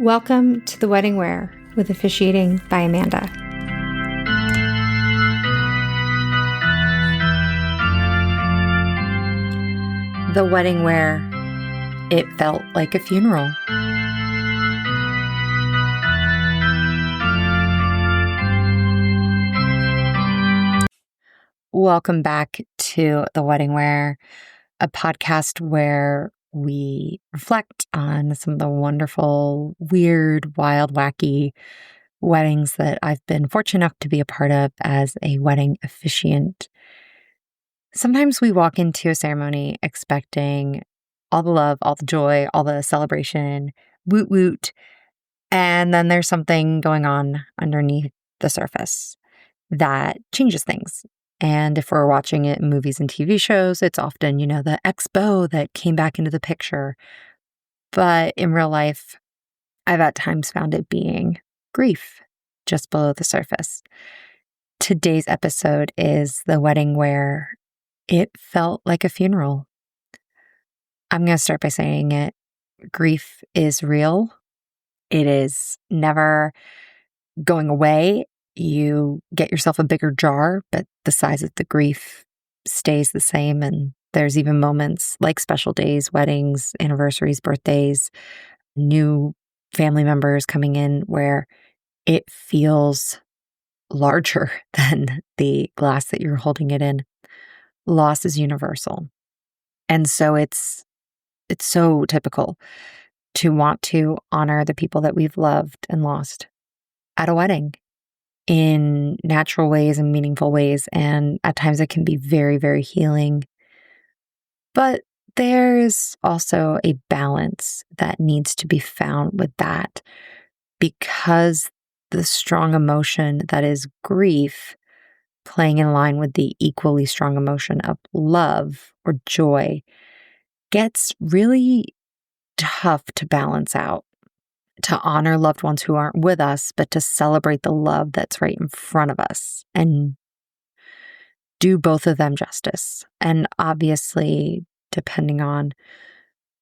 Welcome to The Wedding Wear with officiating by Amanda. The wedding wear, it felt like a funeral. Welcome back to The Wedding Wear, a podcast where we reflect on some of the wonderful, weird, wild, wacky weddings that I've been fortunate enough to be a part of as a wedding officiant. Sometimes we walk into a ceremony expecting all the love, all the joy, all the celebration, woot woot, and then there's something going on underneath the surface that changes things. And if we're watching it in movies and TV shows, it's often, the ex-beau that came back into the picture. But in real life, I've at times found it being grief just below the surface. Today's episode is the wedding where it felt like a funeral. I'm going to start by saying it. Grief is real. It is never going away. You get yourself a bigger jar, but the size of the grief stays the same. And there's even moments like special days, weddings, anniversaries, birthdays, new family members coming in where it feels larger than the glass that you're holding it in. Loss is universal. And so it's so typical to want to honor the people that we've loved and lost at a wedding in natural ways and meaningful ways. And at times it can be very, very healing. But there's also a balance that needs to be found with that, because the strong emotion that is grief playing in line with the equally strong emotion of love or joy gets really tough to balance out. To honor loved ones who aren't with us, but to celebrate the love that's right in front of us and do both of them justice. And obviously, depending on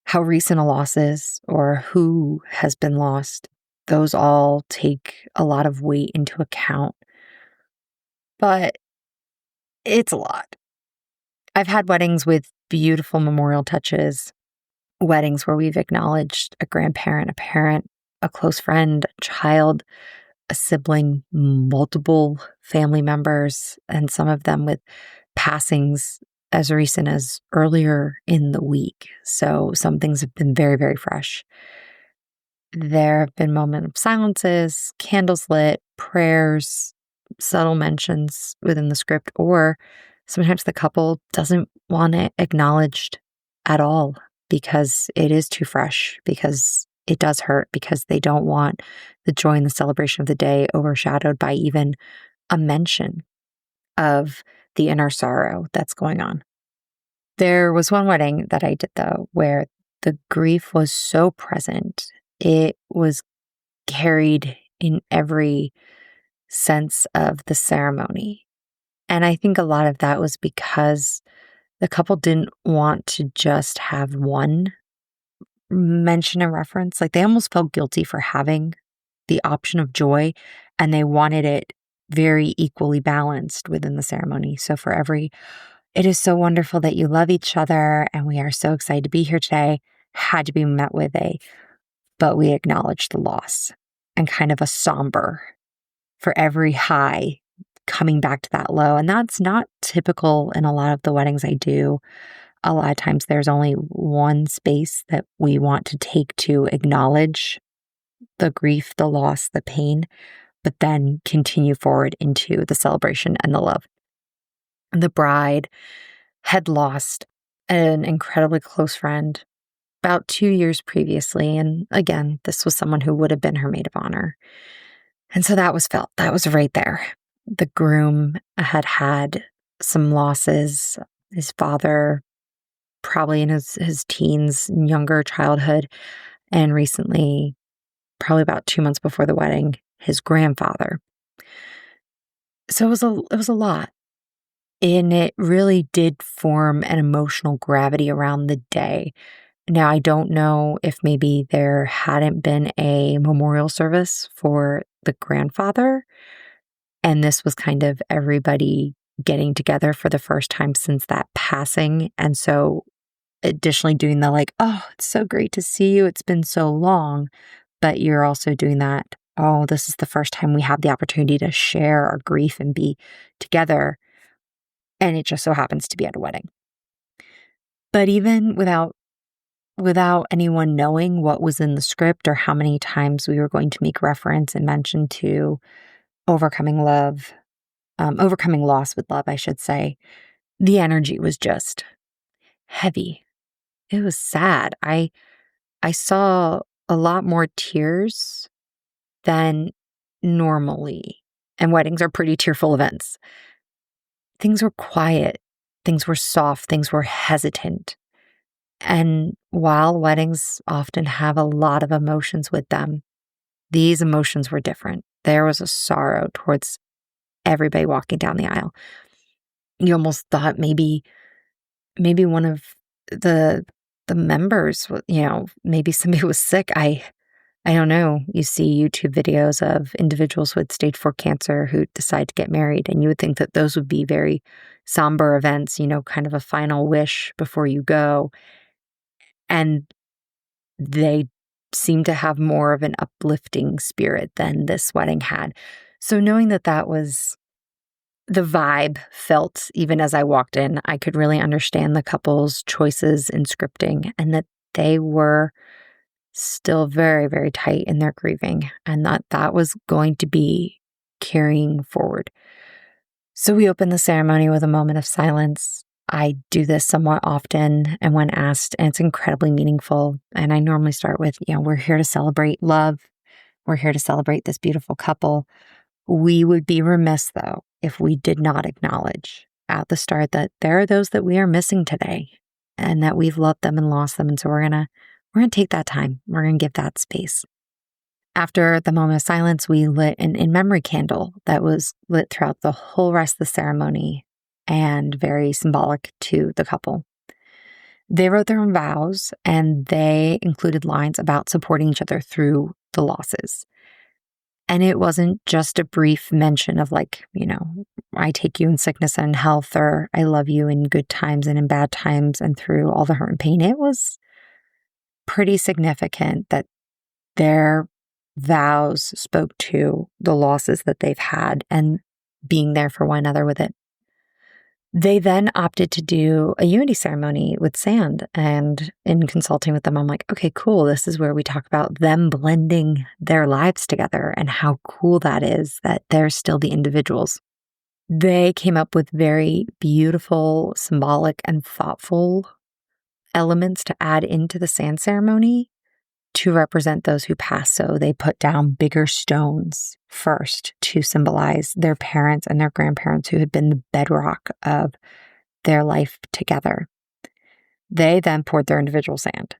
how recent a loss is or who has been lost, those all take a lot of weight into account. But it's a lot. I've had weddings with beautiful memorial touches, weddings where we've acknowledged a grandparent, a parent, a close friend, a child, a sibling, multiple family members, and some of them with passings as recent as earlier in the week. So some things have been very, very fresh. There have been moments of silences, candles lit, prayers, subtle mentions within the script, or sometimes the couple doesn't want it acknowledged at all because it is too fresh, because it does hurt, because they don't want the joy and the celebration of the day overshadowed by even a mention of the inner sorrow that's going on. There was one wedding that I did, though, where the grief was so present. It was carried in every sense of the ceremony. And I think a lot of that was because the couple didn't want to just have one mention and reference. Like, they almost felt guilty for having the option of joy, and they wanted it very equally balanced within the ceremony. So for every, it is so wonderful that you love each other and we are so excited to be here today, had to be met with but we acknowledge the loss, and kind of a somber for every high coming back to that low. And that's not typical in a lot of the weddings I do. A lot of times there's only one space that we want to take to acknowledge the grief, the loss, the pain, but then continue forward into the celebration and the love. The bride had lost an incredibly close friend about 2 years previously. And again, this was someone who would have been her maid of honor. And so that was felt. That was right there. The groom had had some losses. His father, probably in his teens, younger childhood, and recently, probably about 2 months before the wedding, his grandfather. So it was a lot. And it really did form an emotional gravity around the day Now, I don't know if maybe there hadn't been a memorial service for the grandfather, and this was kind of everybody getting together for the first time since that passing. And so additionally doing the like, oh, it's so great to see you. It's been so long. But you're also doing that, oh, this is the first time we have the opportunity to share our grief and be together. And it just so happens to be at a wedding. But even without anyone knowing what was in the script or how many times we were going to make reference and mention to overcoming loss with love, I should say, the energy was just heavy. It was sad. I saw a lot more tears than normally, and weddings are pretty tearful events. Things were quiet, things were soft, things were hesitant. And while weddings often have a lot of emotions with them, these emotions were different. There was a sorrow towards everybody walking down the aisle. You almost thought maybe one of the members, maybe somebody was sick. I don't know. You see YouTube videos of individuals with stage 4 cancer who decide to get married, and you would think that those would be very somber events, kind of a final wish before you go. And they seem to have more of an uplifting spirit than this wedding had. So knowing that that was the vibe felt even as I walked in, I could really understand the couple's choices in scripting and that they were still very, very tight in their grieving and that was going to be carrying forward. So we opened the ceremony with a moment of silence. I do this somewhat often and when asked, and it's incredibly meaningful. And I normally start with, we're here to celebrate love. We're here to celebrate this beautiful couple. We would be remiss, though, if we did not acknowledge at the start that there are those that we are missing today and that we've loved them and lost them. And so we're gonna take that time. We're gonna give that space. After the moment of silence, we lit an in-memory candle that was lit throughout the whole rest of the ceremony and very symbolic to the couple. They wrote their own vows and they included lines about supporting each other through the losses. And it wasn't just a brief mention of I take you in sickness and in health, or I love you in good times and in bad times and through all the hurt and pain. It was pretty significant that their vows spoke to the losses that they've had and being there for one another with it. They then opted to do a unity ceremony with sand, and in consulting with them, I'm like, okay, cool. This is where we talk about them blending their lives together and how cool that is that they're still the individuals. They came up with very beautiful, symbolic, and thoughtful elements to add into the sand ceremony to represent those who passed. So they put down bigger stones first to symbolize their parents and their grandparents who had been the bedrock of their life together. They then poured their individual sand.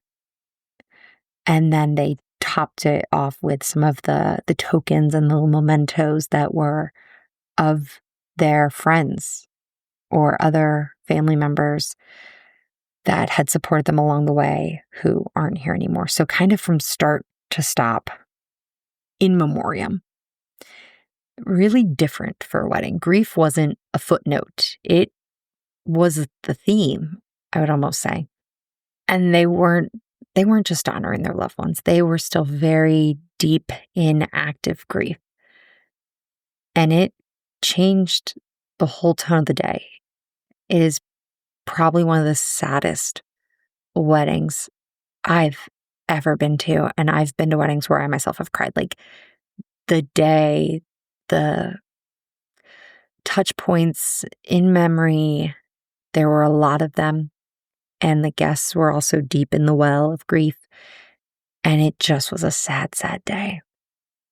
And then they topped it off with some of the tokens and little mementos that were of their friends or other family members that had supported them along the way who aren't here anymore. So kind of from start to stop, in memoriam. Really different for a wedding. Grief wasn't a footnote. It was the theme, I would almost say. And they weren't just honoring their loved ones. They were still very deep in active grief. And it changed the whole tone of the day. It is probably one of the saddest weddings I've ever been to. And I've been to weddings where I myself have cried. Like the day, the touch points in memory, there were a lot of them. And the guests were also deep in the well of grief. And it just was a sad, sad day.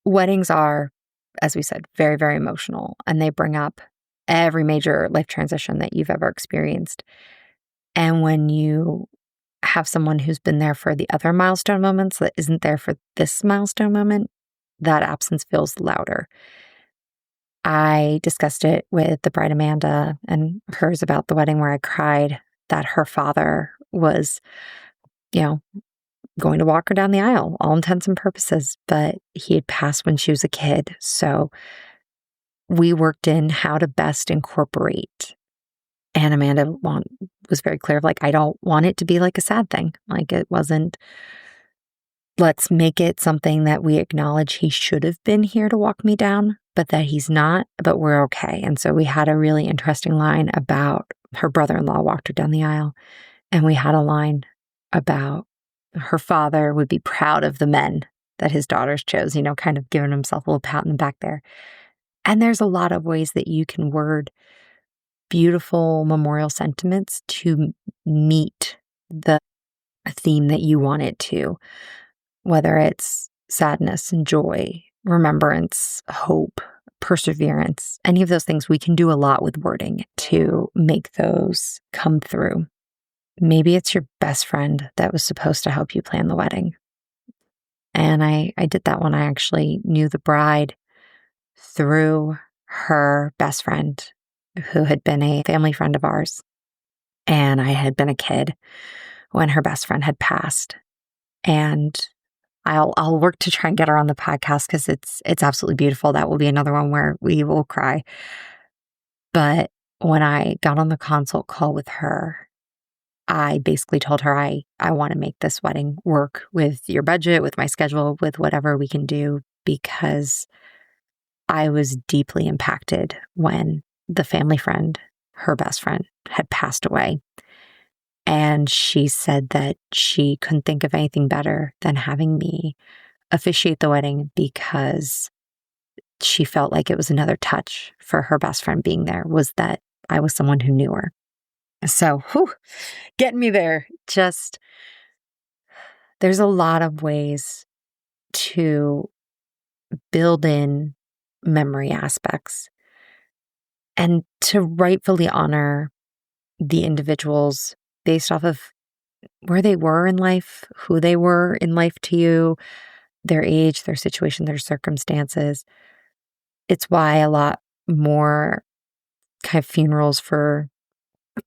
Weddings are, as we said, very, very emotional. And they bring up every major life transition that you've ever experienced. And when you have someone who's been there for the other milestone moments that isn't there for this milestone moment, that absence feels louder. I discussed it with the bride Amanda and hers about the wedding where I cried that her father was you know, going to walk her down the aisle, all intents and purposes. But he had passed when she was a kid. So we worked in how to best incorporate. And Amanda was very clear of like, I don't want it to be like a sad thing. Like it wasn't, let's make it something that we acknowledge he should have been here to walk me down, but that he's not, but we're okay. And so we had a really interesting line about her brother-in-law walked her down the aisle. And we had a line about her father would be proud of the men that his daughters chose, kind of giving himself a little pat in the back there. And there's a lot of ways that you can word beautiful memorial sentiments to meet the theme that you want it to, whether it's sadness and joy, remembrance, hope, perseverance, any of those things. We can do a lot with wording to make those come through. Maybe it's your best friend that was supposed to help you plan the wedding. And I did that when I actually knew the bride through her best friend, who had been a family friend of ours. And I had been a kid when her best friend had passed. And I'll work to try and get her on the podcast because it's absolutely beautiful. That will be another one where we will cry. But when I got on the consult call with her, I basically told her, I want to make this wedding work with your budget, with my schedule, with whatever we can do, because I was deeply impacted when the family friend, her best friend, had passed away. And she said that she couldn't think of anything better than having me officiate the wedding because she felt like it was another touch for her best friend being there, was that I was someone who knew her. So, getting me there. Just, there's a lot of ways to build in memory aspects and to rightfully honor the individuals based off of where they were in life, who they were in life to you, their age, their situation, their circumstances. It's why a lot more kind of funerals for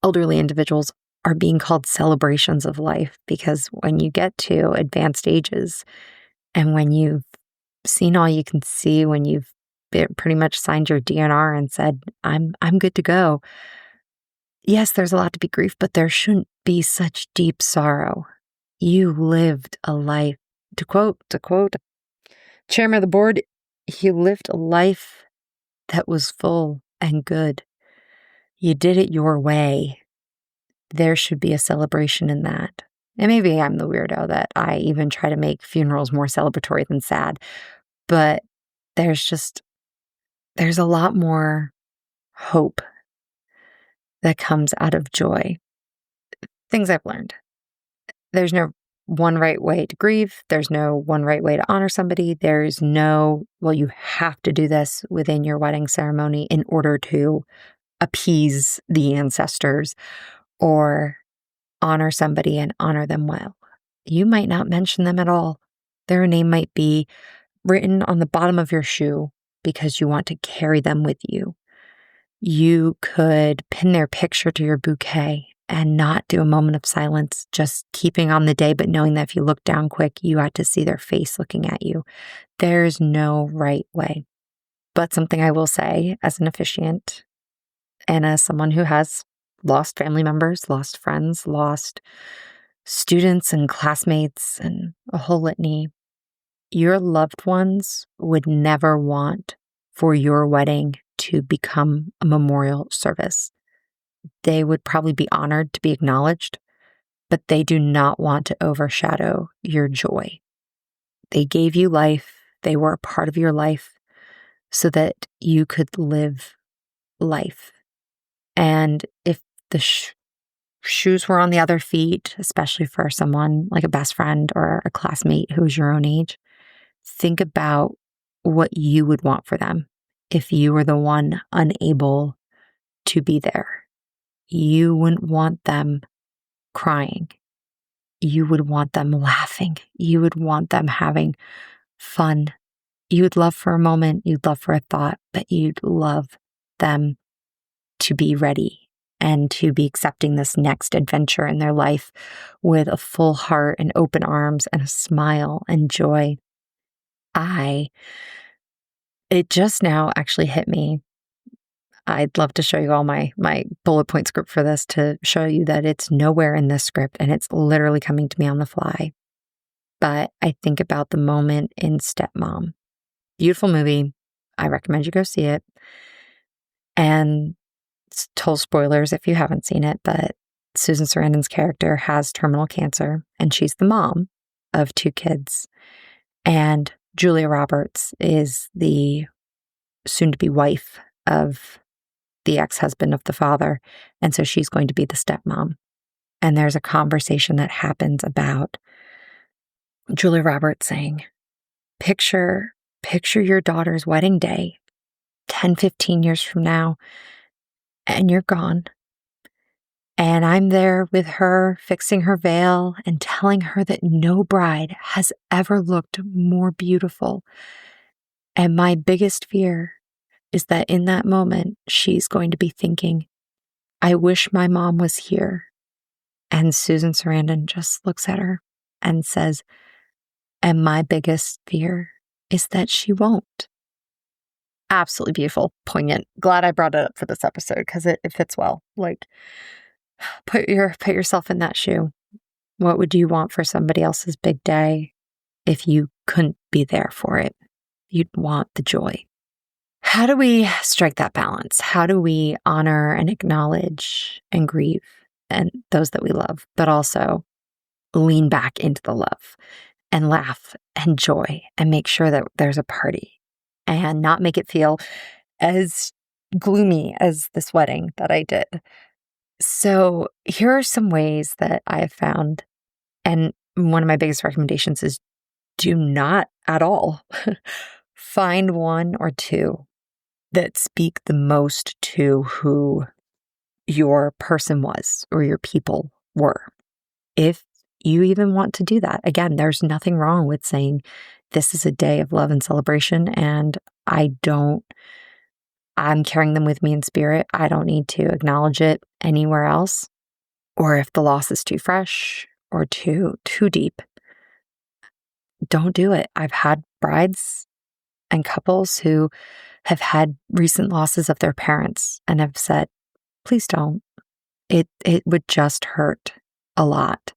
elderly individuals are being called celebrations of life, because when you get to advanced ages and when you've seen all you can see, when you've pretty much signed your DNR and said, I'm good to go. Yes, there's a lot to be grieved, but there shouldn't be such deep sorrow. You lived a life, to quote Chairman of the board, you lived a life that was full and good. You did it your way. There should be a celebration in that. And maybe I'm the weirdo that I even try to make funerals more celebratory than sad. But there's a lot more hope that comes out of joy. Things I've learned. There's no one right way to grieve. There's no one right way to honor somebody. There's no, well, you have to do this within your wedding ceremony in order to appease the ancestors or honor somebody and honor them well. You might not mention them at all. Their name might be written on the bottom of your shoe because you want to carry them with you. You could pin their picture to your bouquet and not do a moment of silence, just keeping on the day, but knowing that if you look down quick, you had to see their face looking at you. There's no right way. But something I will say as an officiant and as someone who has lost family members, lost friends, lost students and classmates and a whole litany, your loved ones would never want for your wedding to become a memorial service. They would probably be honored to be acknowledged, but they do not want to overshadow your joy. They gave you life. They were a part of your life so that you could live life. And if the shoes were on the other feet, especially for someone like a best friend or a classmate who is your own age, think about what you would want for them if you were the one unable to be there. You wouldn't want them crying. You would want them laughing. You would want them having fun. You would love for a moment, you'd love for a thought, but you'd love them to be ready and to be accepting this next adventure in their life with a full heart and open arms and a smile and joy. It just now actually hit me. I'd love to show you all my bullet point script for this to show you that it's nowhere in this script and it's literally coming to me on the fly. But I think about the moment in Stepmom. Beautiful movie. I recommend you go see it. And total spoilers if you haven't seen it, but Susan Sarandon's character has terminal cancer and she's the mom of 2 kids. And Julia Roberts is the soon-to-be wife of the ex-husband of the father. And so she's going to be the stepmom. And there's a conversation that happens about Julia Roberts saying, picture your daughter's wedding day 10, 15 years from now, and you're gone. And I'm there with her, fixing her veil and telling her that no bride has ever looked more beautiful. And my biggest fear is that in that moment, she's going to be thinking, I wish my mom was here. And Susan Sarandon just looks at her and says, and my biggest fear is that she won't. Absolutely beautiful, poignant. Glad I brought it up for this episode because it fits well. Like, put yourself in that shoe. What would you want for somebody else's big day if you couldn't be there for it? You'd want the joy. How do we strike that balance? How do we honor and acknowledge and grieve and those that we love, but also lean back into the love and laugh and joy and make sure that there's a party and not make it feel as gloomy as this wedding that I did? So here are some ways that I have found, and one of my biggest recommendations is do not at all find 1 or 2 that speak the most to who your person was or your people were. If you even want to do that, again, there's nothing wrong with saying this is a day of love and celebration and I'm carrying them with me in spirit. I don't need to acknowledge it anywhere else. Or if the loss is too fresh or too deep, don't do it. I've had brides and couples who have had recent losses of their parents and have said, please don't. It would just hurt a lot.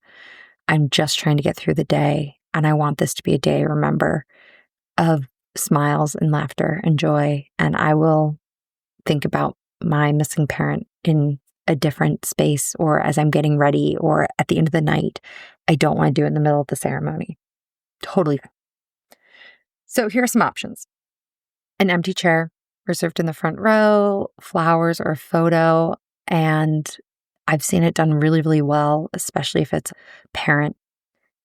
I'm just trying to get through the day. And I want this to be a day, remember, of smiles and laughter and joy. And I will think about my missing parent in a different space or as I'm getting ready or at the end of the night. I don't want to do it in the middle of the ceremony. Totally. So here are some options. An empty chair reserved in the front row, flowers or a photo. And I've seen it done really, really well, especially if it's a parent,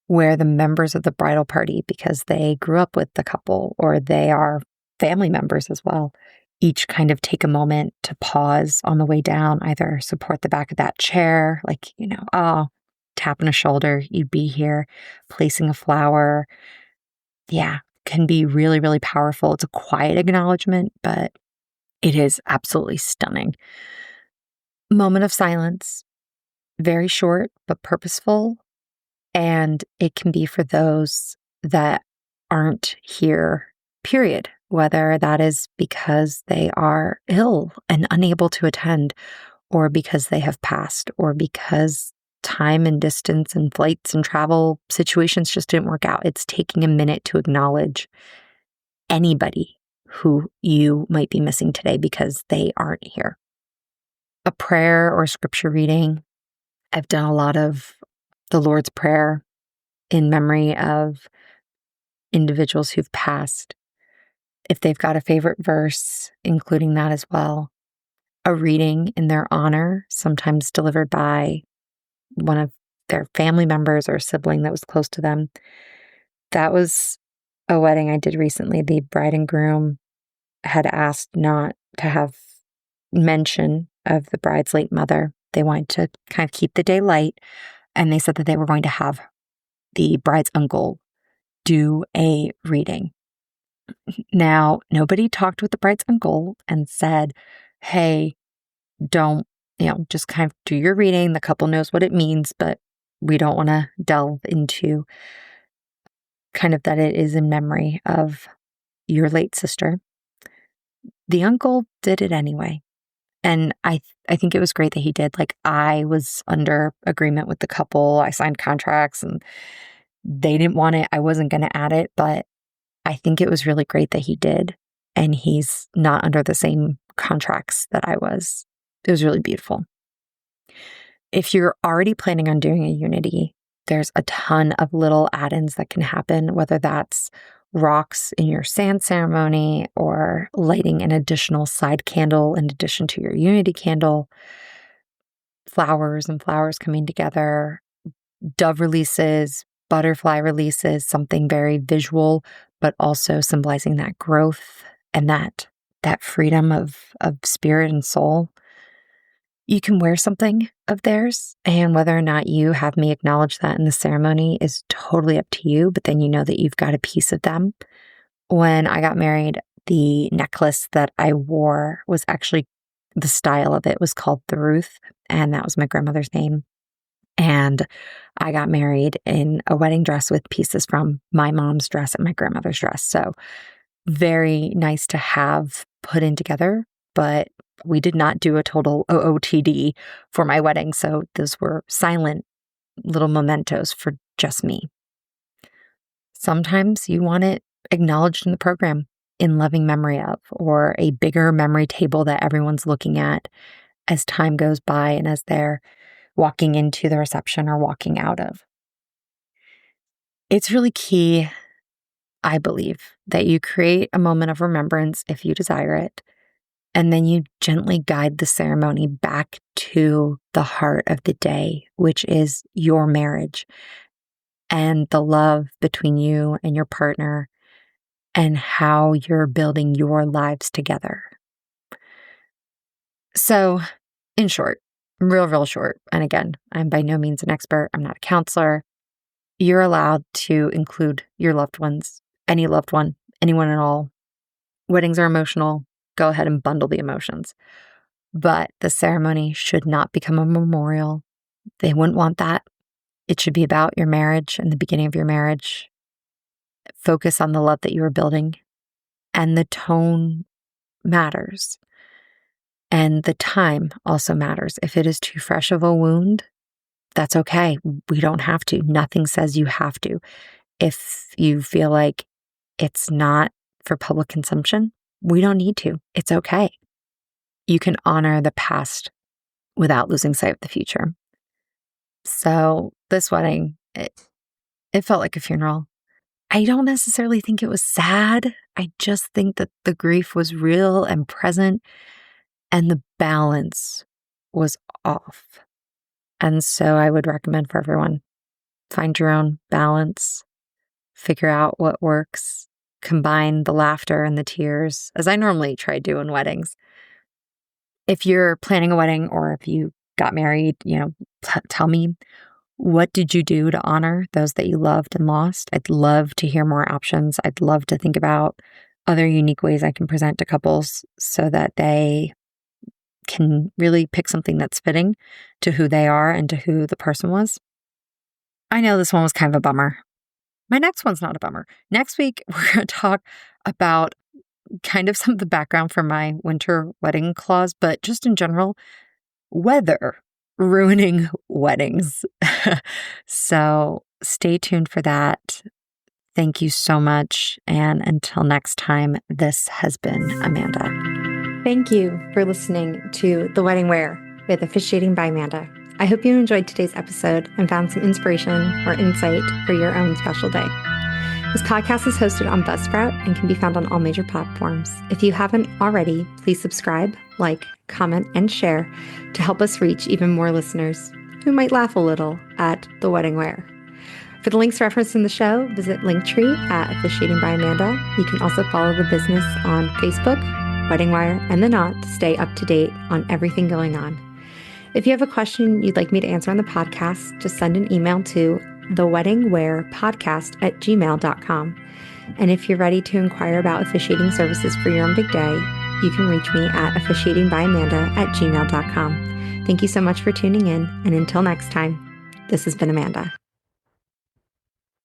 where the members of the bridal party, because they grew up with the couple or they are family members as well, each kind of take a moment to pause on the way down, either support the back of that chair, like, tapping a shoulder, you'd be here, placing a flower. Yeah, can be really, really powerful. It's a quiet acknowledgement, but it is absolutely stunning. Moment of silence, very short, but purposeful. And it can be for those that aren't here, period. Whether that is because they are ill and unable to attend, or because they have passed, or because time and distance and flights and travel situations just didn't work out. It's taking a minute to acknowledge anybody who you might be missing today because they aren't here. A prayer or scripture reading. I've done a lot of the Lord's Prayer in memory of individuals who've passed. If they've got a favorite verse, including that as well. A reading in their honor, sometimes delivered by one of their family members or a sibling that was close to them. That was a wedding I did recently. The bride and groom had asked not to have mention of the bride's late mother. They wanted to kind of keep the day light, and they said that they were going to have the bride's uncle do a reading. Now, nobody talked with the bride's uncle and said, hey, don't just kind of do your reading. The couple knows what it means, but we don't want to delve into kind of that it is in memory of your late sister. The uncle did it anyway. And I think it was great that he did. Like, I was under agreement with the couple. I signed contracts and they didn't want it. I wasn't going to add it, but I think it was really great that he did. And he's not under the same contracts that I was. It was really beautiful. If you're already planning on doing a unity, there's a ton of little add-ins that can happen, whether that's rocks in your sand ceremony or lighting an additional side candle in addition to your unity candle, flowers and flowers coming together, dove releases, butterfly releases, something very visual, but also symbolizing that growth and that freedom of spirit and soul. You can wear something of theirs, and whether or not you have me acknowledge that in the ceremony is totally up to you, but then you know that you've got a piece of them. When I got married, the necklace that I wore was actually, the style of it was called the Ruth, and that was my grandmother's name. And I got married in a wedding dress with pieces from my mom's dress and my grandmother's dress. So very nice to have put in together, but we did not do a total OOTD for my wedding. So those were silent little mementos for just me. Sometimes you want it acknowledged in the program in loving memory of, or a bigger memory table that everyone's looking at as time goes by and as they're walking into the reception or walking out of. It's really key, I believe, that you create a moment of remembrance if you desire it, and then you gently guide the ceremony back to the heart of the day, which is your marriage and the love between you and your partner and how you're building your lives together. So, in short, real short, and again, I'm by no means an expert, I'm not a counselor, you're allowed to include your loved ones, any loved one, anyone at all. Weddings are emotional. Go ahead and bundle the emotions. But the ceremony should not become a memorial. They wouldn't want that. It should be about your marriage and the beginning of your marriage. Focus on the love that you are building. And the tone matters. And the time also matters. If it is too fresh of a wound, that's okay. We don't have to. Nothing says you have to. If you feel like it's not for public consumption, we don't need to. It's okay. You can honor the past without losing sight of the future. So this wedding, it felt like a funeral. I don't necessarily think it was sad. I just think that the grief was real and present and the balance was off. And so I would recommend for everyone, find your own balance, figure out what works, combine the laughter and the tears, as I normally try to do in weddings. If you're planning a wedding or if you got married, tell me, what did you do to honor those that you loved and lost? I'd love to hear more options. I'd love to think about other unique ways I can present to couples so that they can really pick something that's fitting to who they are and to who the person was. I know this one was kind of a bummer. My next one's not a bummer. Next week, we're going to talk about kind of some of the background for my winter wedding clause, but just in general, weather ruining weddings. So stay tuned for that. Thank you so much. And until next time, this has been Amanda. Thank you for listening to The Wedding Wear with Officiating by Amanda. I hope you enjoyed today's episode and found some inspiration or insight for your own special day. This podcast is hosted on Buzzsprout and can be found on all major platforms. If you haven't already, please subscribe, like, comment, and share to help us reach even more listeners who might laugh a little at The Wedding Wear. For the links referenced in the show, visit Linktree at Officiating by Amanda. You can also follow the business on Facebook, Wedding Wire, and The Knot to stay up to date on everything going on. If you have a question you'd like me to answer on the podcast, just send an email to theweddingwearpodcast@gmail.com. And if you're ready to inquire about officiating services for your own big day, you can reach me at officiatingbyamanda@gmail.com. Thank you so much for tuning in. And until next time, this has been Amanda.